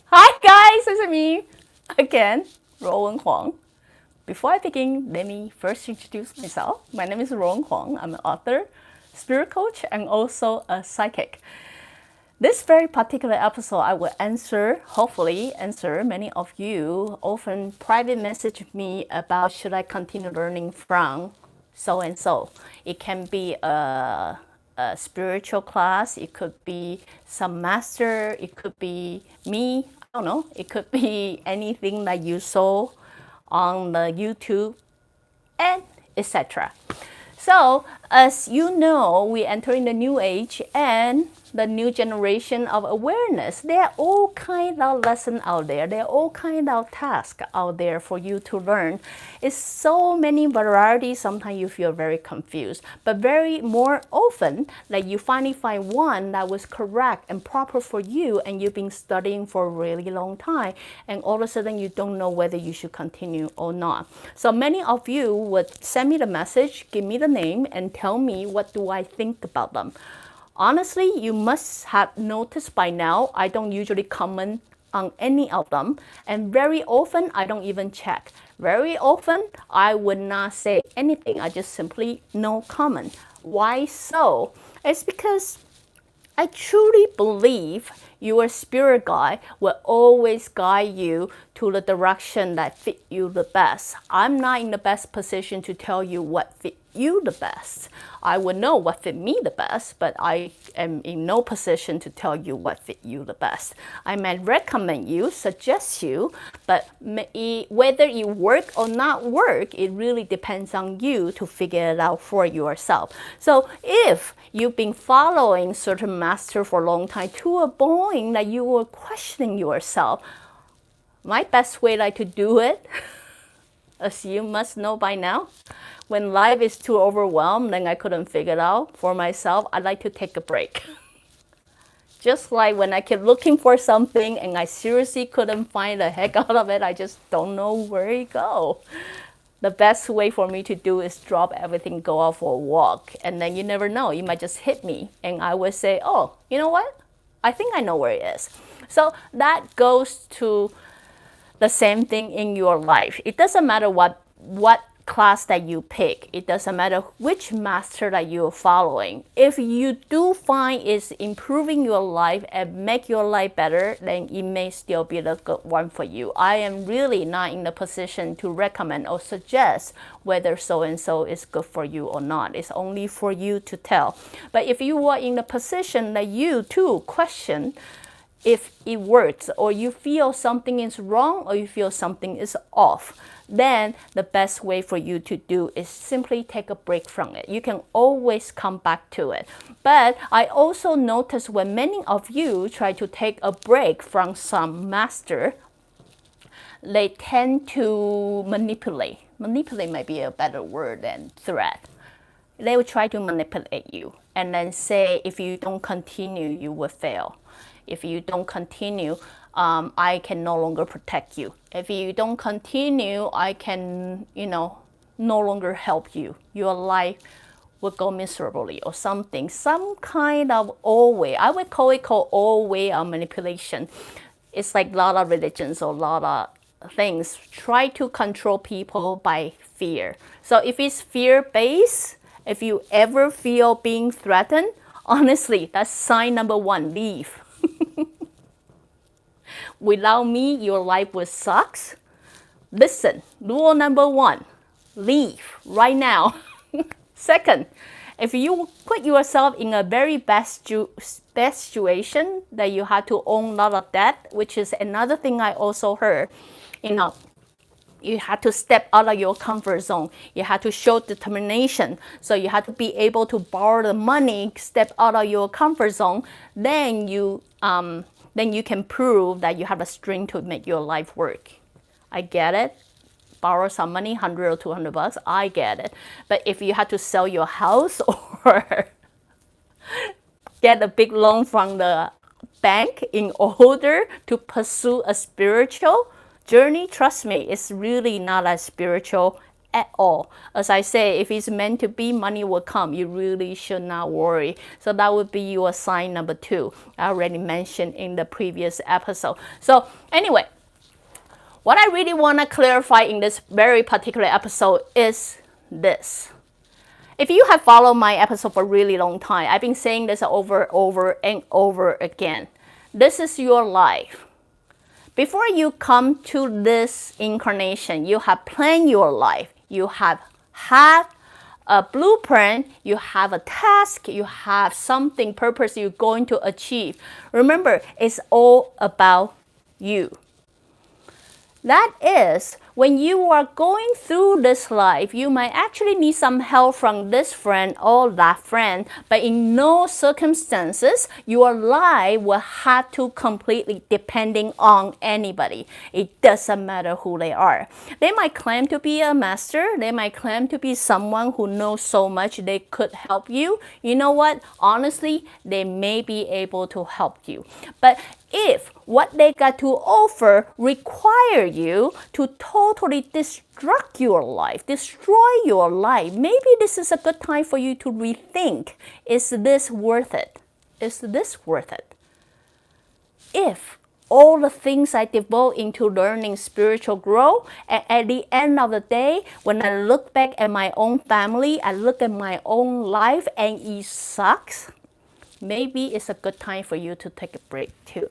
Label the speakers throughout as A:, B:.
A: Hi guys, it's me again, Ruowen Huang. Before I begin, let me first introduce myself. My name is Ruowen Huang. I'm an author, spirit coach, and also a psychic. This very particular episode, I will hopefully answer many of you often private message me about should I continue learning from so and so. It can be a spiritual class, it could be some master, it could be me, I don't know, it could be anything that you saw on the YouTube and etc. So, as you know, we enter in the new age and the new generation of awareness. There are all kind of lessons out there. There are all kind of tasks out there for you to learn. It's so many varieties. Sometimes you feel very confused, but very more often that you finally find one that was correct and proper for you, and you've been studying for a really long time, and all of a sudden you don't know whether you should continue or not. So many of you would send me the message, give me the name, and tell me what do I think about them. Honestly, you must have noticed by now, I don't usually comment on any of them. And very often, I don't even check. Very often, I would not say anything. I just simply no comment. Why so? It's because I truly believe your spirit guide will always guide you to the direction that fit you the best. I'm not in the best position to tell you what fit you the best. I would know what fit me the best, but I am in no position to tell you what fit you the best. I might recommend you, suggest you, but whether it work or not work, it really depends on you to figure it out for yourself. So if you've been following certain master for a long time to a point that you were questioning yourself, my best way to do it, as you must know by now, when life is too overwhelmed and I couldn't figure it out for myself, I like to take a break. Just like when I kept looking for something and I seriously couldn't find the heck out of it, I just don't know where it go. The best way for me to do is drop everything, go out for a walk, and then you never know, it might just hit me, and I would say, oh, you know what? I think I know where it is. So that goes to the same thing in your life. It doesn't matter what class that you pick. It doesn't matter which master that you're following. If you do find it's improving your life and make your life better, then it may still be the good one for you. I am really not in the position to recommend or suggest whether so-and-so is good for you or not. It's only for you to tell. But if you are in the position that you too question if it works, or you feel something is wrong, or you feel something is off, then the best way for you to do is simply take a break from it. You can always come back to it. But I also notice when many of you try to take a break from some master, they tend to manipulate. Manipulate might be a better word than threat. They will try to manipulate you and then say, if you don't continue, you will fail. If you don't continue, I can no longer protect you. If you don't continue, I can, no longer help you. Your life will go miserably or something. Some kind of old way. I would call it old way of manipulation. It's like a lot of religions or a lot of things try to control people by fear. So if it's fear-based, if you ever feel being threatened, honestly, that's sign number one, leave. Without me, your life would suck. Listen, rule number one, leave right now. Second, if you put yourself in a very bad situation that you have to own a lot of debt, which is another thing I also heard, you have to step out of your comfort zone. You have to show determination. So you have to be able to borrow the money, step out of your comfort zone. Then you can prove that you have a strength to make your life work. I get it. Borrow some money, 100 or 200 bucks. I get it. But if you have to sell your house or get a big loan from the bank in order to pursue a spiritual journey, trust me, it's really not as spiritual at all. As I say, if it's meant to be, money will come. You really should not worry. So that would be your sign number 2. I already mentioned in the previous episode. So anyway, what I really want to clarify in this very particular episode is this. If you have followed my episode for a really long time, I've been saying this over and over again. This is your life. Before you come to this incarnation, you have planned your life. You have had a blueprint, you have a task, you have something, purpose you're going to achieve. Remember, it's all about you. That is, when you are going through this life, you might actually need some help from this friend or that friend, but in no circumstances, your life will have to completely depending on anybody. It doesn't matter who they are. They might claim to be a master. They might claim to be someone who knows so much they could help you. You know what? Honestly, they may be able to help you. But if what they got to offer require you to totally destruct your life, destroy your life, maybe this is a good time for you to rethink, is this worth it? Is this worth it? If all the things I devote into learning spiritual growth, and at the end of the day, when I look back at my own family, I look at my own life and it sucks, maybe it's a good time for you to take a break too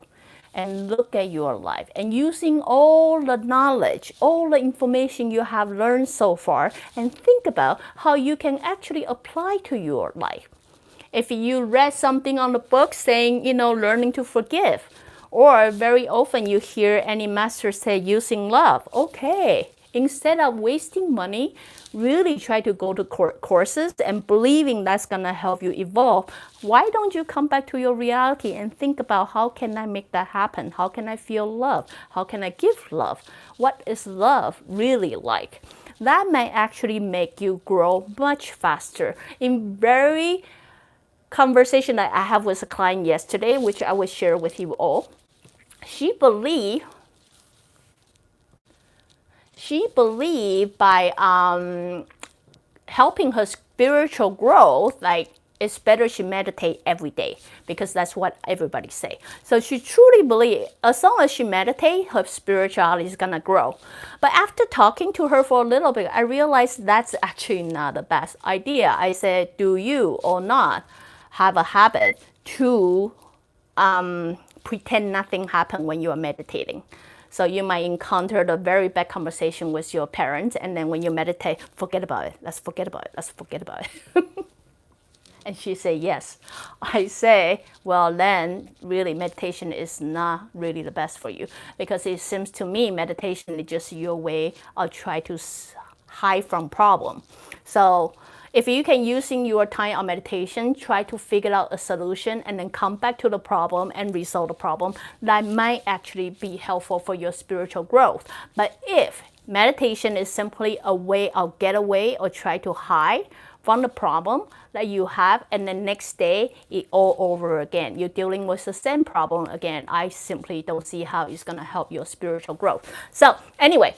A: and look at your life and using all the knowledge, all the information you have learned so far, and think about how you can actually apply to your life. If you read something on the book saying, learning to forgive, or very often you hear any master say using love, okay, instead of wasting money, really try to go to courses and believing that's going to help you evolve. Why don't you come back to your reality and think about how can I make that happen? How can I feel love? How can I give love? What is love really like? That may actually make you grow much faster. In very conversation that I have with a client yesterday, which I will share with you all, she believed by helping her spiritual growth, like it's better she meditate every day because that's what everybody say. So she truly believes as long as she meditate, her spirituality is gonna grow. But after talking to her for a little bit, I realized that's actually not the best idea. I said, do you or not have a habit to pretend nothing happened when you are meditating? So you might encounter the very bad conversation with your parents, and then when you meditate, forget about it. Let's forget about it. Let's forget about it. And she said, yes. I say, well, then really meditation is not really the best for you, because it seems to me meditation is just your way of trying to hide from problem. So if you can using your time on meditation, try to figure out a solution and then come back to the problem and resolve the problem, that might actually be helpful for your spiritual growth. But if meditation is simply a way of get away or try to hide from the problem that you have, and the next day it all over again, you're dealing with the same problem again, I simply don't see how it's going to help your spiritual growth. So anyway,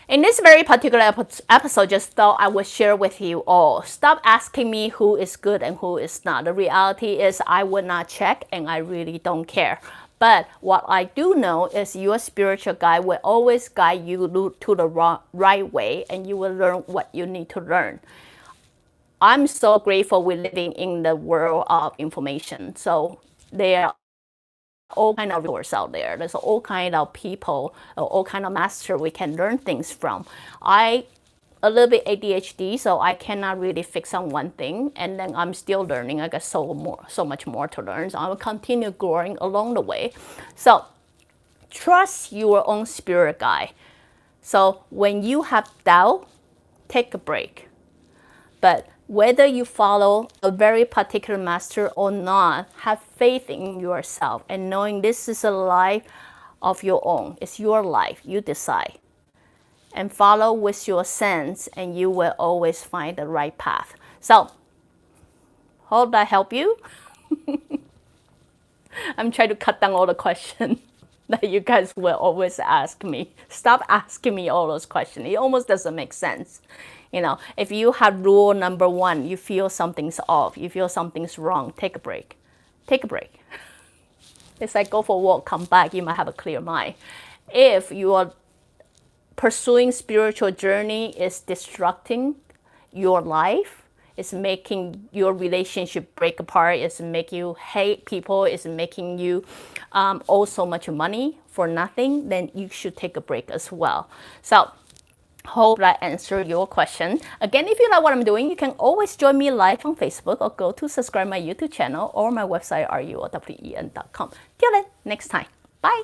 A: in this very particular episode, just thought I would share with you all. Stop asking me who is good and who is not. The reality is I would not check and I really don't care. But what I do know is your spiritual guide will always guide you to the right way, and you will learn what you need to learn. I'm so grateful we're living in the world of information. So there are all kind of resources out there. There's all kind of people, all kind of master we can learn things from. I a little bit ADHD, so I cannot really fix on one thing, and then I'm still learning. I got so much more to learn. So I will continue growing along the way. So trust your own spirit guide. So when you have doubt, take a break. But whether you follow a very particular master or not, have faith in yourself and knowing this is a life of your own. It's your life. You decide. And follow with your sense, and you will always find the right path. So, hope that help you. I'm trying to cut down all the questions. that you guys will always ask me. Stop asking me all those questions. It almost doesn't make sense. You know, if you have rule number one, you feel something's off, you feel something's wrong, take a break. Take a break. It's like go for a walk, come back, you might have a clear mind. If you are pursuing spiritual journey is destructing your life, it's making your relationship break apart, it's making you hate people, it's making you owe so much money for nothing, then you should take a break as well. So hope that answered your question. Again, if you like what I'm doing, you can always join me live on Facebook or go to subscribe my YouTube channel or my website ruowen.com. Till then, next time. Bye.